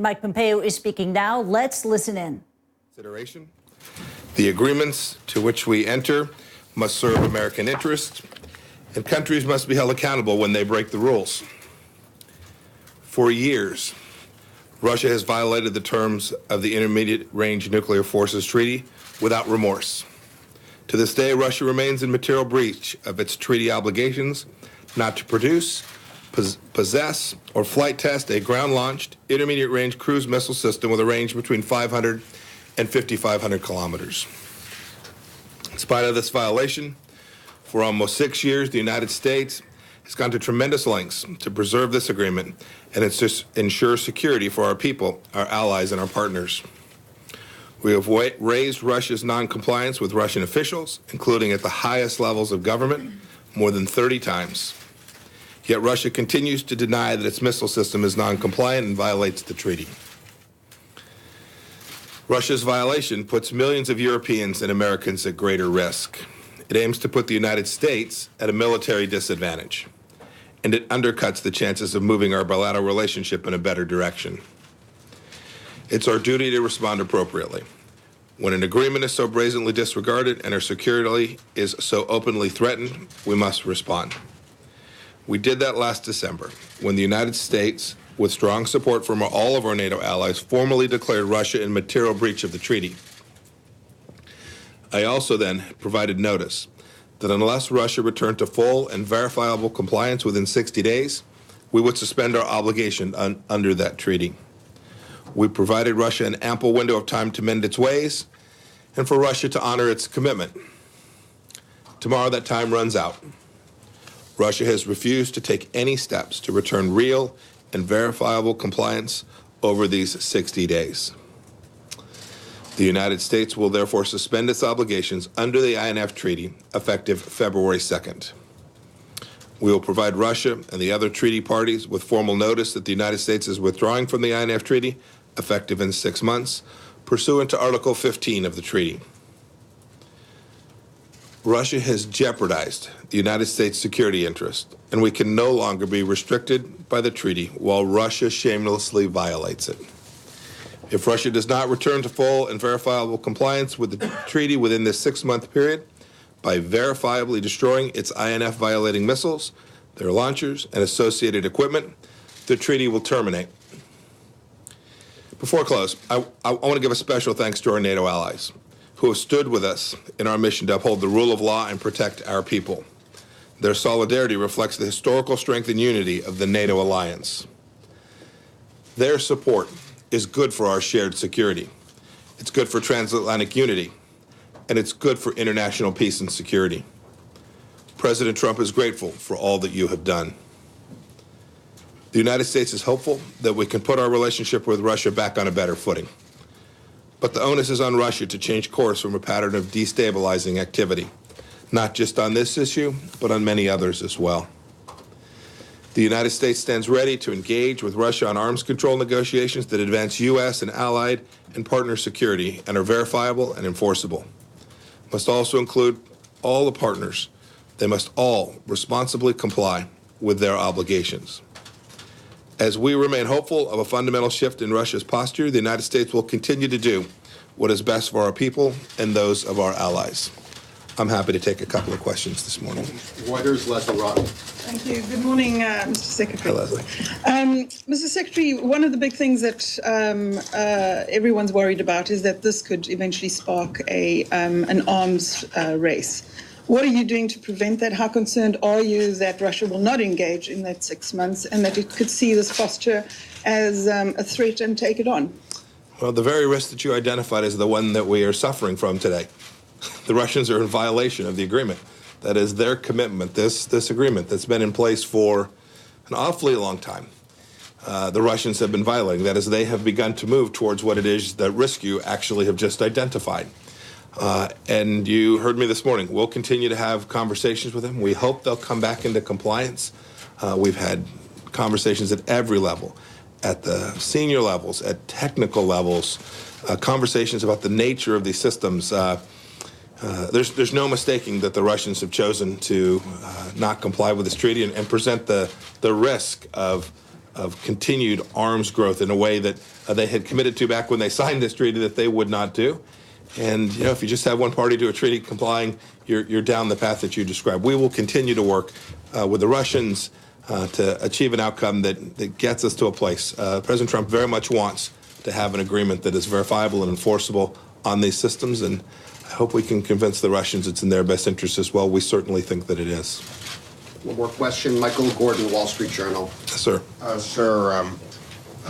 Mike Pompeo is speaking now. Let's listen in. Consideration. The agreements to which we enter must serve American interests, and countries must be held accountable when they break the rules. For years, Russia has violated the terms of the Intermediate Range Nuclear Forces Treaty without remorse. To this day, Russia remains in material breach of its treaty obligations not to produce, possess, or flight test a ground-launched intermediate-range cruise missile system with a range between 500 and 5,500 kilometers. In spite of this violation, for almost 6 years, the United States has gone to tremendous lengths to preserve this agreement and ensure security for our people, our allies, and our partners. We have raised Russia's noncompliance with Russian officials, including at the highest levels of government, more than 30 times. Yet Russia continues to deny that its missile system is noncompliant and violates the treaty. Russia's violation puts millions of Europeans and Americans at greater risk. It aims to put the United States at a military disadvantage, and it undercuts the chances of moving our bilateral relationship in a better direction. It's our duty to respond appropriately. When an agreement is so brazenly disregarded and our security is so openly threatened, we must respond. We did that last December when the United States, with strong support from all of our NATO allies, formally declared Russia in material breach of the treaty. I also then provided notice that unless Russia returned to full and verifiable compliance within 60 days, we would suspend our obligation under that treaty. We provided Russia an ample window of time to mend its ways and for Russia to honor its commitment. Tomorrow that time runs out. Russia has refused to take any steps to return real and verifiable compliance over these 60 days. The United States will therefore suspend its obligations under the INF Treaty effective February 2nd. We will provide Russia and the other treaty parties with formal notice that the United States is withdrawing from the INF Treaty effective in 6 months, pursuant to Article 15 of the treaty. Russia has jeopardized the United States' security interest, and we can no longer be restricted by the treaty while Russia shamelessly violates it. If Russia does not return to full and verifiable compliance with the treaty within this 6-month period, by verifiably destroying its INF violating missiles, their launchers, and associated equipment, the treaty will terminate. Before I close, I want to give a special thanks to our NATO allies who have stood with us in our mission to uphold the rule of law and protect our people. Their solidarity reflects the historical strength and unity of the NATO alliance. Their support is good for our shared security. It's good for transatlantic unity, and it's good for international peace and security. President Trump is grateful for all that you have done. The United States is hopeful that we can put our relationship with Russia back on a better footing. But the onus is on Russia to change course from a pattern of destabilizing activity, not just on this issue, but on many others as well. The United States stands ready to engage with Russia on arms control negotiations that advance U.S. and allied and partner security and are verifiable and enforceable. Must also include all the partners. They must all responsibly comply with their obligations. As we remain hopeful of a fundamental shift in Russia's posture, the United States will continue to do what is best for our people and those of our allies. I'm happy to take a couple of questions this morning. Reuters, Leslie Rotten. Thank you. Good morning, Mr. Secretary. Hi, Leslie. Mr. Secretary, one of the big things that everyone's worried about is that this could eventually spark an arms race. What are you doing to prevent that? How concerned are you that Russia will not engage in that 6 months and that it could see this posture as a threat and take it on? Well, the very risk that you identified is the one that we are suffering from today. The Russians are in violation of the agreement. That is their commitment, this agreement that's been in place for an awfully long time. The Russians have been violating. That is, they have begun to move towards what it is that risk you actually have just identified. And you heard me this morning. We'll continue to have conversations with them. We hope they'll come back into compliance. We've had conversations at every level, at the senior levels, at technical levels, conversations about the nature of these systems. There's no mistaking that the Russians have chosen to not comply with this treaty and present the risk of of continued arms growth in a way that they had committed to back when they signed this treaty that they would not do. And if you just have one party to a treaty complying, you're down the path that you described. We will continue to work with the Russians to achieve an outcome that gets us to a place. President Trump very much wants to have an agreement that is verifiable and enforceable on these systems, and I hope we can convince the Russians it's in their best interest as well. We certainly think that it is. One more question. Michael Gordon, Wall Street Journal. Yes, sir. Sir,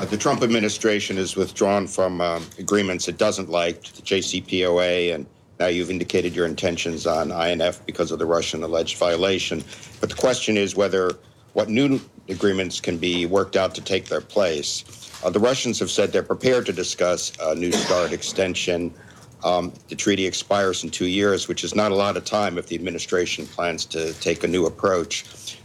the Trump administration has withdrawn from agreements it doesn't like, the JCPOA, and now you've indicated your intentions on INF because of the Russian alleged violation. But the question is what new agreements can be worked out to take their place. The Russians have said they're prepared to discuss a New START extension. The treaty expires in 2 years, which is not a lot of time if the administration plans to take a new approach.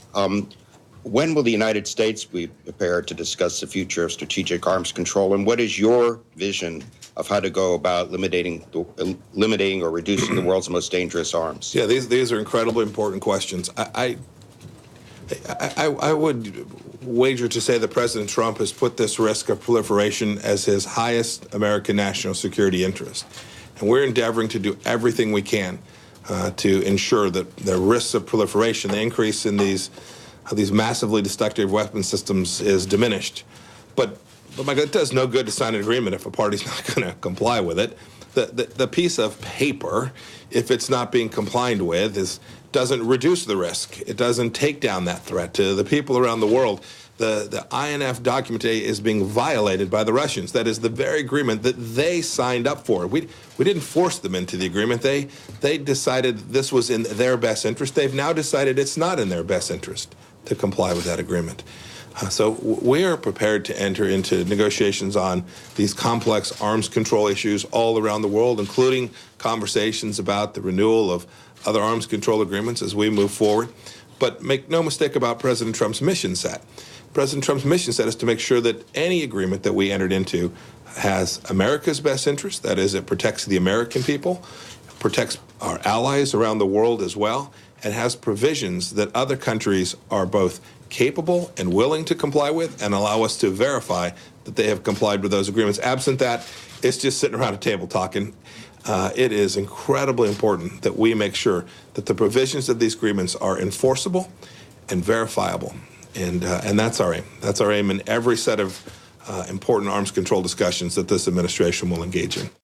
When will the United States be prepared to discuss the future of strategic arms control, and what is your vision of how to go about limiting or reducing the world's most dangerous arms? Yeah, these are incredibly important questions. I would wager to say that President Trump has put this risk of proliferation as his highest American national security interest. And we're endeavoring to do everything we can to ensure that the risks of proliferation, the increase in these massively destructive weapon systems is diminished. But my God, it does no good to sign an agreement if a party's not going to comply with it. The piece of paper, if it's not being complied with, doesn't reduce the risk. It doesn't take down that threat to the people around the world. The INF document today is being violated by the Russians. That is the very agreement that they signed up for. We didn't force them into the agreement. They decided this was in their best interest. They've now decided it's not in their best interest to comply with that agreement. So we are prepared to enter into negotiations on these complex arms control issues all around the world, including conversations about the renewal of other arms control agreements as we move forward. But make no mistake about President Trump's mission set. President Trump's mission set is to make sure that any agreement that we entered into has America's best interest. That is, it protects the American people, protects our allies around the world as well, and has provisions that other countries are both capable and willing to comply with and allow us to verify that they have complied with those agreements. Absent that, it's just sitting around a table talking. It is incredibly important that we make sure that the provisions of these agreements are enforceable and verifiable. And that's our aim. That's our aim in every set of important arms control discussions that this administration will engage in.